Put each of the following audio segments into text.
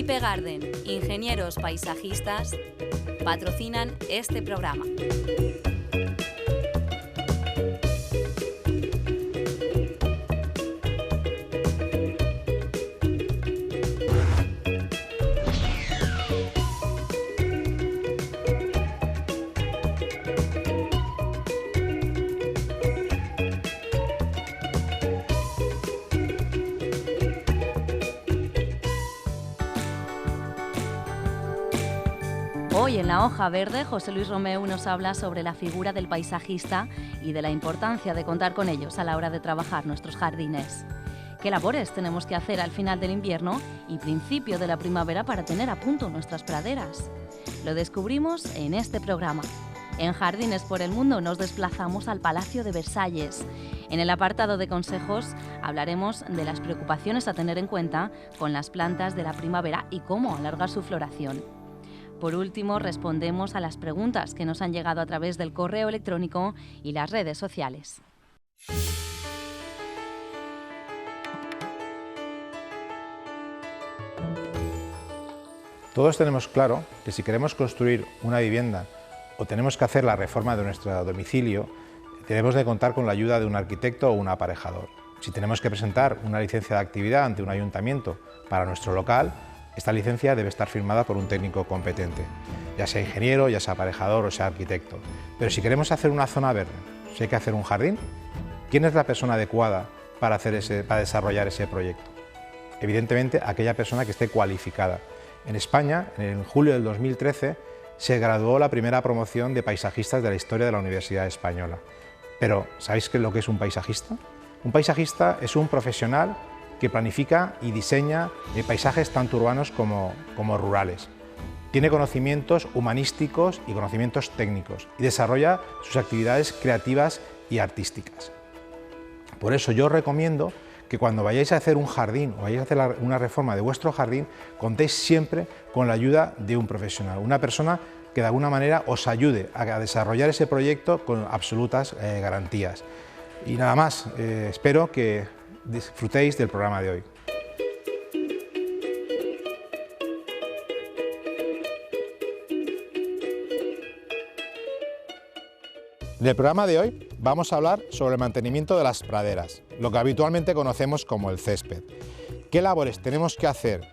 IPE Garden, ingenieros paisajistas, patrocinan este programa. Hoy en La Hoja Verde, José Luis Romeu nos habla sobre la figura del paisajista y de la importancia de contar con ellos a la hora de trabajar nuestros jardines. ¿Qué labores tenemos que hacer al final del invierno y principio de la primavera para tener a punto nuestras praderas? Lo descubrimos en este programa. En Jardines por el Mundo nos desplazamos al Palacio de Versalles. En el apartado de consejos hablaremos de las preocupaciones a tener en cuenta con las plantas de la primavera y cómo alargar su floración. Por último, respondemos a las preguntas que nos han llegado a través del correo electrónico y las redes sociales. Todos tenemos claro que si queremos construir una vivienda o tenemos que hacer la reforma de nuestro domicilio, tenemos de contar con la ayuda de un arquitecto o un aparejador. Si tenemos que presentar una licencia de actividad ante un ayuntamiento para nuestro local, esta licencia debe estar firmada por un técnico competente, ya sea ingeniero, ya sea aparejador o sea arquitecto. Pero si queremos hacer una zona verde, si hay que hacer un jardín, ¿quién es la persona adecuada para desarrollar ese proyecto? Evidentemente, aquella persona que esté cualificada. En España, en julio del 2013, se graduó la primera promoción de paisajistas de la historia de la Universidad Española. Pero, ¿sabéis qué es lo que es un paisajista? Un paisajista es un profesional que planifica y diseña paisajes tanto urbanos como rurales. Tiene conocimientos humanísticos y conocimientos técnicos y desarrolla sus actividades creativas y artísticas. Por eso yo os recomiendo que cuando vayáis a hacer un jardín o vayáis a hacer una reforma de vuestro jardín, contéis siempre con la ayuda de un profesional, una persona que de alguna manera os ayude a desarrollar ese proyecto con absolutas garantías. Y nada más, espero que disfrutéis del programa de hoy. En el programa de hoy vamos a hablar sobre el mantenimiento de las praderas, lo que habitualmente conocemos como el césped. ¿Qué labores tenemos que hacer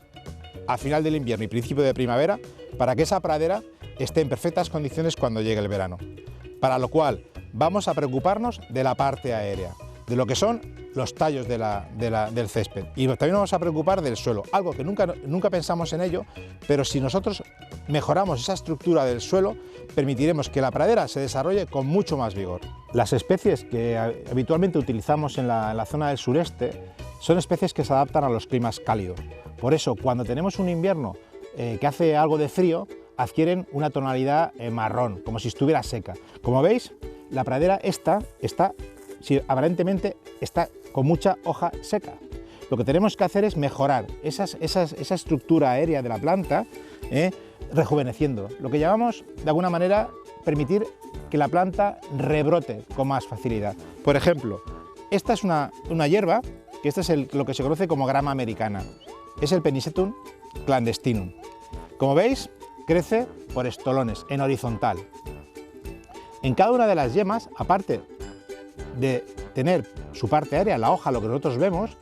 a final del invierno y principio de primavera para que esa pradera esté en perfectas condiciones cuando llegue el verano? Para lo cual vamos a preocuparnos de la parte aérea, de lo que son los tallos del césped, y también nos vamos a preocupar del suelo, algo que nunca pensamos en ello, pero si nosotros mejoramos esa estructura del suelo, permitiremos que la pradera se desarrolle con mucho más vigor. Las especies que habitualmente utilizamos en la zona del sureste son especies que se adaptan a los climas cálidos. Por eso, cuando tenemos un invierno que hace algo de frío, adquieren una tonalidad marrón, como si estuviera seca. Como veis, la pradera aparentemente está con mucha hoja seca. Lo que tenemos que hacer es mejorar esa estructura aérea de la planta, rejuveneciendo. Lo que llamamos, de alguna manera, permitir que la planta rebrote con más facilidad. Por ejemplo, esta es una hierba, que esta es lo que se conoce como grama americana. Es el Penicetum clandestinum. Como veis, crece por estolones, en horizontal. En cada una de las yemas, aparte de tener su parte aérea, la hoja, lo que nosotros vemos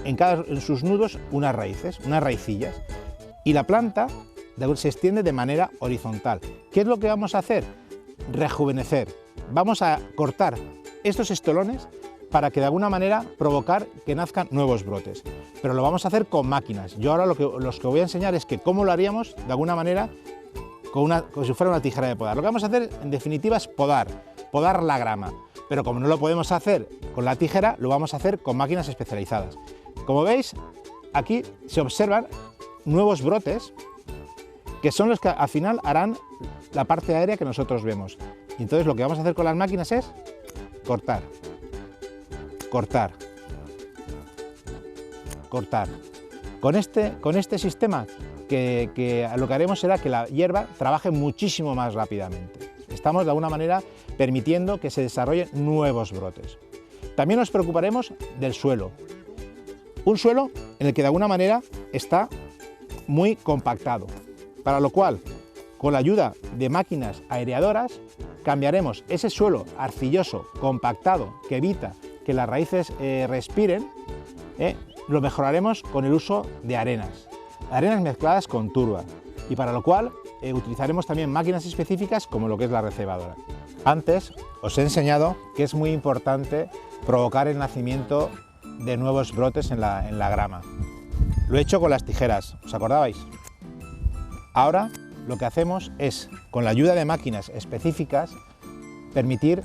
en sus nudos unas raíces, unas raicillas, y la planta se extiende de manera horizontal. ¿Qué es lo que vamos a hacer? Rejuvenecer. Vamos a cortar estos estolones para que de alguna manera provocar que nazcan nuevos brotes. Pero lo vamos a hacer con máquinas. Yo ahora los que voy a enseñar es que cómo lo haríamos de alguna manera como si fuera una tijera de podar. Lo que vamos a hacer en definitiva es podar la grama. Pero como no lo podemos hacer con la tijera, lo vamos a hacer con máquinas especializadas. Como veis, aquí se observan nuevos brotes que son los que al final harán la parte aérea que nosotros vemos. Y entonces lo que vamos a hacer con las máquinas es cortar, cortar, cortar. Con este sistema que lo que haremos será que la hierba trabaje muchísimo más rápidamente. Estamos de alguna manera permitiendo que se desarrollen nuevos brotes. También nos preocuparemos del suelo. Un suelo en el que de alguna manera está muy compactado, para lo cual, con la ayuda de máquinas aireadoras, cambiaremos ese suelo arcilloso, compactado, que evita que las raíces respiren, lo mejoraremos con el uso de arenas mezcladas con turba, y para lo cual utilizaremos también máquinas específicas como lo que es la recebadora. Antes os he enseñado que es muy importante provocar el nacimiento de nuevos brotes en la grama. Lo he hecho con las tijeras, ¿os acordabais? Ahora lo que hacemos es, con la ayuda de máquinas específicas, permitir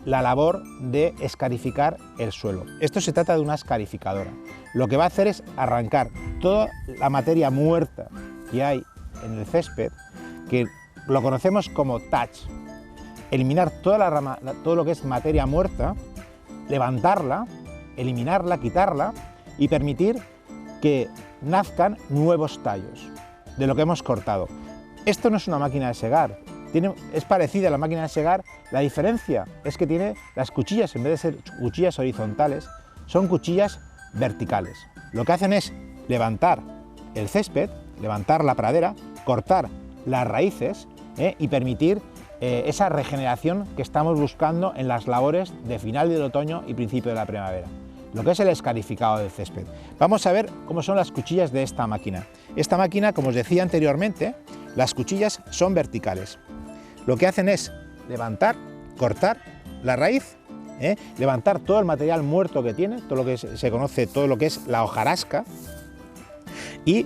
la labor de escarificar el suelo. Esto se trata de una escarificadora. Lo que va a hacer es arrancar toda la materia muerta que hay en el césped, que lo conocemos como touch. Eliminar todo lo que es materia muerta, levantarla, eliminarla, quitarla y permitir que nazcan nuevos tallos de lo que hemos cortado. Esto no es una máquina de segar, es parecida a la máquina de segar, la diferencia es que tiene las cuchillas, en vez de ser cuchillas horizontales, son cuchillas verticales. Lo que hacen es levantar el césped, levantar la pradera, cortar las raíces y permitir esa regeneración que estamos buscando en las labores de final del otoño y principio de la primavera. Lo que es el escarificado del césped. Vamos a ver cómo son las cuchillas de esta máquina. Esta máquina, como os decía anteriormente, las cuchillas son verticales. Lo que hacen es levantar, cortar la raíz, levantar todo el material muerto que tiene, todo lo que se conoce, todo lo que es la hojarasca, y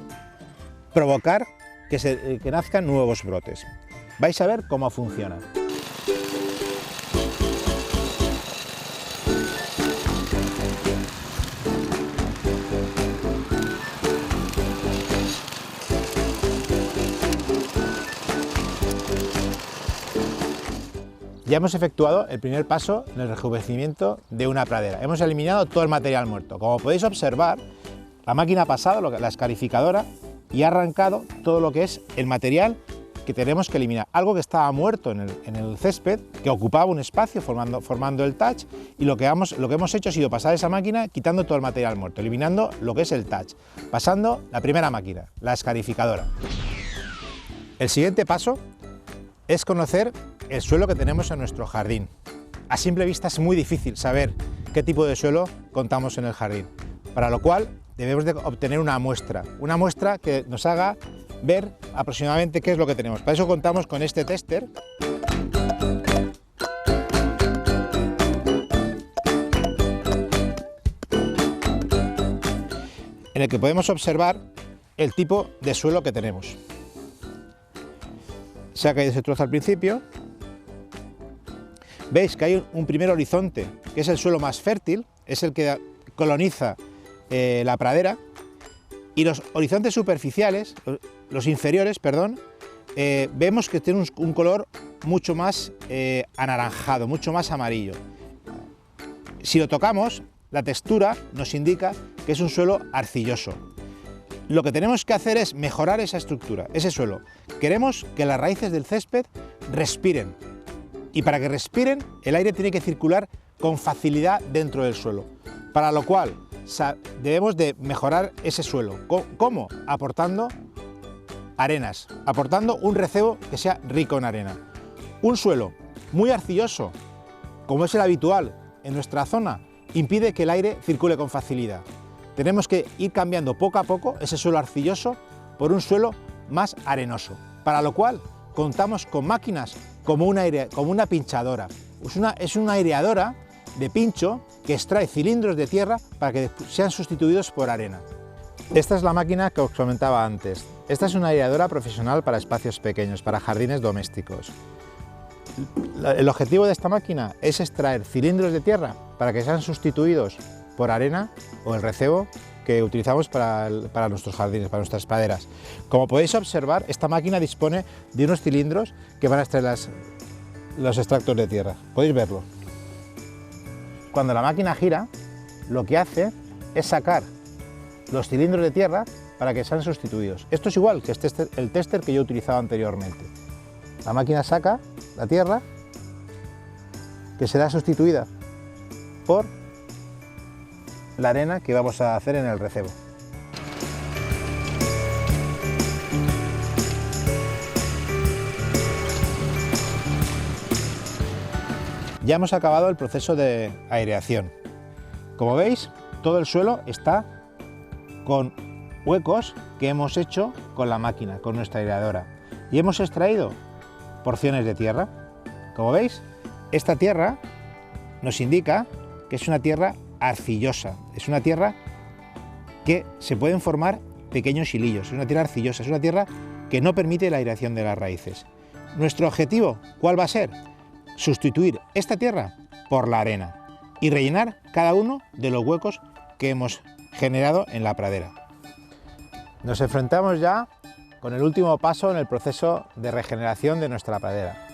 provocar que nazcan nuevos brotes. Vais a ver cómo funciona. Ya hemos efectuado el primer paso en el rejuvenecimiento de una pradera. Hemos eliminado todo el material muerto. Como podéis observar, la máquina ha pasado, la escarificadora, y ha arrancado todo lo que es el material que tenemos que eliminar. Algo que estaba muerto en el césped, que ocupaba un espacio formando el touch, y lo que hemos hecho ha sido pasar esa máquina quitando todo el material muerto, eliminando lo que es el touch, pasando la primera máquina, la escarificadora. El siguiente paso es conocer el suelo que tenemos en nuestro jardín. A simple vista es muy difícil saber qué tipo de suelo contamos en el jardín, para lo cual debemos de obtener una muestra que nos haga ver aproximadamente qué es lo que tenemos. Para eso contamos con este tester, en el que podemos observar el tipo de suelo que tenemos. Se ha caído ese trozo al principio. Veis que hay un primer horizonte, que es el suelo más fértil, es el que coloniza la pradera, y los horizontes superficiales, los inferiores, perdón, vemos que tienen un color mucho más anaranjado, mucho más amarillo. Si lo tocamos, la textura nos indica que es un suelo arcilloso. Lo que tenemos que hacer es mejorar esa estructura, ese suelo. Queremos que las raíces del césped respiren, y para que respiren el aire tiene que circular con facilidad dentro del suelo, para lo cual debemos de mejorar ese suelo. ¿Cómo? Aportando arenas, aportando un recebo que sea rico en arena. Un suelo muy arcilloso, como es el habitual en nuestra zona, impide que el aire circule con facilidad. Tenemos que ir cambiando poco a poco ese suelo arcilloso por un suelo más arenoso, para lo cual contamos con máquinas como una pinchadora. Es una aireadora de pincho que extrae cilindros de tierra para que sean sustituidos por arena. Esta es la máquina que os comentaba antes. Esta es una aireadora profesional para espacios pequeños, para jardines domésticos. El objetivo de esta máquina es extraer cilindros de tierra para que sean sustituidos por arena o el recebo que utilizamos para nuestros jardines, para nuestras praderas. Como podéis observar, esta máquina dispone de unos cilindros que van a extraer los extractos de tierra. Podéis verlo. Cuando la máquina gira, lo que hace es sacar los cilindros de tierra para que sean sustituidos. Esto es igual que el tester que yo he utilizado anteriormente. La máquina saca la tierra que será sustituida por la arena que vamos a hacer en el recebo. Ya hemos acabado el proceso de aireación. Como veis, todo el suelo está con huecos que hemos hecho con la máquina, con nuestra aireadora. Y hemos extraído porciones de tierra. Como veis, esta tierra nos indica que es una tierra arcillosa, es una tierra que se pueden formar pequeños hilillos, es una tierra arcillosa, es una tierra que no permite la aireación de las raíces. Nuestro objetivo, ¿cuál va a ser? Sustituir esta tierra por la arena y rellenar cada uno de los huecos que hemos generado en la pradera. Nos enfrentamos ya con el último paso en el proceso de regeneración de nuestra pradera,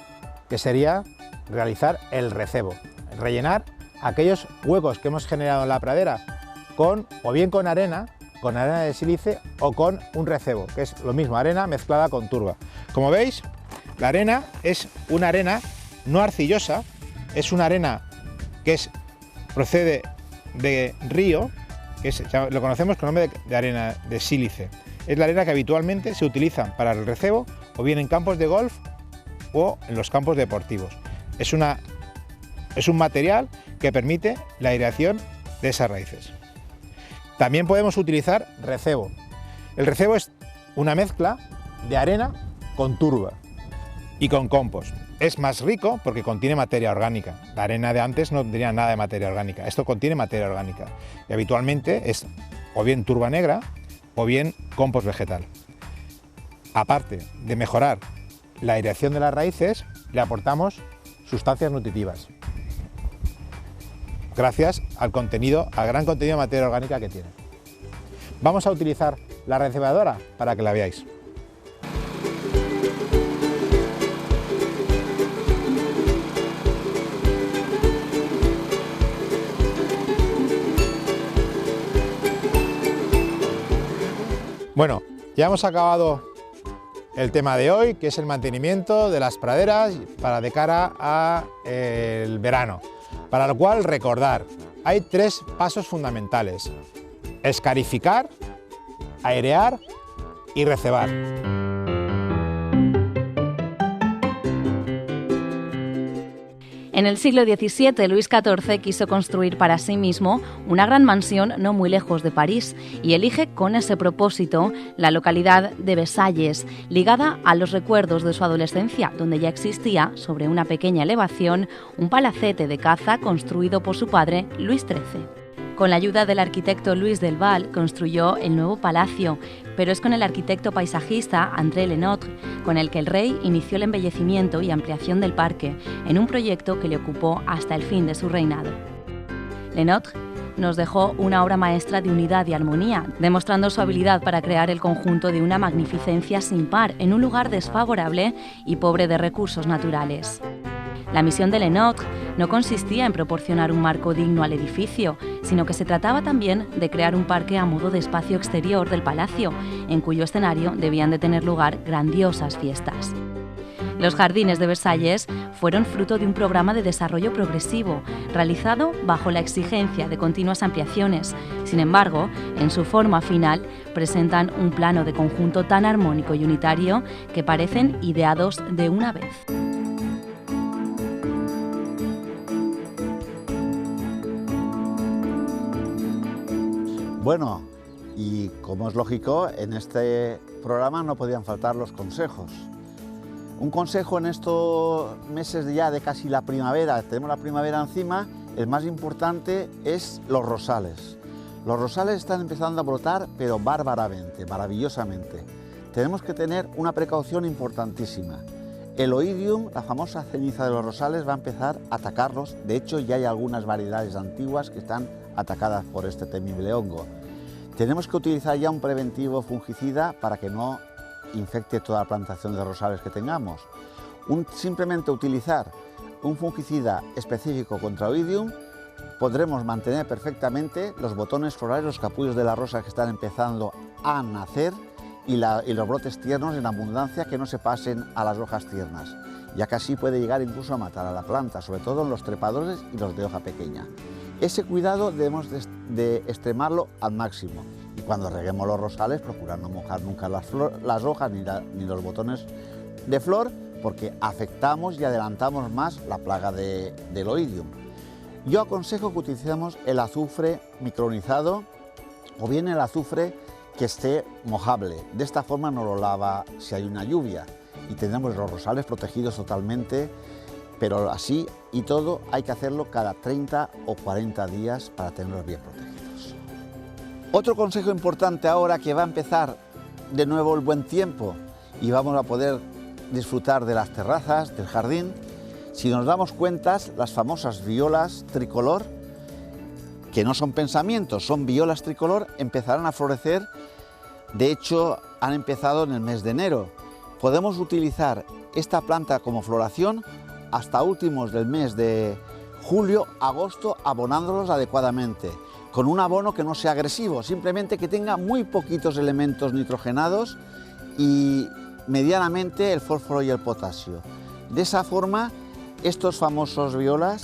que sería realizar el recebo, rellenar aquellos huecos que hemos generado en la pradera o bien con arena de sílice o con un recebo, que es lo mismo, arena mezclada con turba. Como veis, la arena es una arena no arcillosa, es una arena que procede de río, que lo conocemos con el nombre de arena de sílice. Es la arena que habitualmente se utiliza para el recebo o bien en campos de golf o en los campos deportivos. Es un material que permite la aireación de esas raíces. También podemos utilizar recebo. El recebo es una mezcla de arena con turba y con compost. Es más rico porque contiene materia orgánica. La arena de antes no tenía nada de materia orgánica. Esto contiene materia orgánica y habitualmente es o bien turba negra o bien compost vegetal. Aparte de mejorar la aireación de las raíces, le aportamos sustancias nutritivas, gracias al gran contenido de materia orgánica que tiene. Vamos a utilizar la recebadora para que la veáis. Bueno, ya hemos acabado el tema de hoy, que es el mantenimiento de las praderas de cara al verano. Para lo cual, recordar, hay 3 pasos fundamentales: escarificar, airear y recebar. En el siglo XVII, Luis XIV quiso construir para sí mismo una gran mansión no muy lejos de París y elige con ese propósito la localidad de Versalles, ligada a los recuerdos de su adolescencia, donde ya existía, sobre una pequeña elevación, un palacete de caza construido por su padre, Luis XIII. Con la ayuda del arquitecto Louis del Val construyó el nuevo palacio, pero es con el arquitecto paisajista André Lenotre con el que el rey inició el embellecimiento y ampliación del parque, en un proyecto que le ocupó hasta el fin de su reinado. Lenotre nos dejó una obra maestra de unidad y armonía, demostrando su habilidad para crear el conjunto de una magnificencia sin par en un lugar desfavorable y pobre de recursos naturales. La misión de Lenotre no consistía en proporcionar un marco digno al edificio, sino que se trataba también de crear un parque a modo de espacio exterior del palacio, en cuyo escenario debían de tener lugar grandiosas fiestas. Los jardines de Versalles fueron fruto de un programa de desarrollo progresivo, realizado bajo la exigencia de continuas ampliaciones. Sin embargo, en su forma final, presentan un plano de conjunto tan armónico y unitario que parecen ideados de una vez. Bueno, y como es lógico, en este programa no podían faltar los consejos. Un consejo en estos meses ya de casi la primavera, tenemos la primavera encima, el más importante es los rosales. Los rosales están empezando a brotar, pero bárbaramente, maravillosamente. Tenemos que tener una precaución importantísima. El oidium, la famosa ceniza de los rosales, va a empezar a atacarlos. De hecho, ya hay algunas variedades antiguas que están atacadas por este temible hongo. Tenemos que utilizar ya un preventivo fungicida para que no infecte toda la plantación de rosales que tengamos. Simplemente utilizar un fungicida específico contra oidium, podremos mantener perfectamente los botones florales, los capullos de la rosa que están empezando a nacer y los brotes tiernos en abundancia, que no se pasen a las hojas tiernas, ya que así puede llegar incluso a matar a la planta, sobre todo en los trepadores y los de hoja pequeña. Ese cuidado debemos de extremarlo al máximo, y cuando reguemos los rosales, procurar no mojar nunca las hojas ni los botones de flor, porque afectamos y adelantamos más la plaga del oidium. Yo aconsejo que utilicemos el azufre micronizado o bien el azufre que esté mojable. De esta forma no lo lava si hay una lluvia y tendremos los rosales protegidos totalmente, pero así y todo hay que hacerlo cada 30 o 40 días para tenerlos bien protegidos. Otro consejo importante ahora, que va a empezar de nuevo el buen tiempo y vamos a poder disfrutar de las terrazas, del jardín. Si nos damos cuenta, las famosas violas tricolor, que no son pensamientos, son violas tricolor, empezarán a florecer. De hecho, han empezado en el mes de enero. Podemos utilizar esta planta como floración hasta últimos del mes de julio, agosto, abonándolos adecuadamente, con un abono que no sea agresivo, simplemente que tenga muy poquitos elementos nitrogenados y medianamente el fósforo y el potasio. De esa forma, estos famosos violas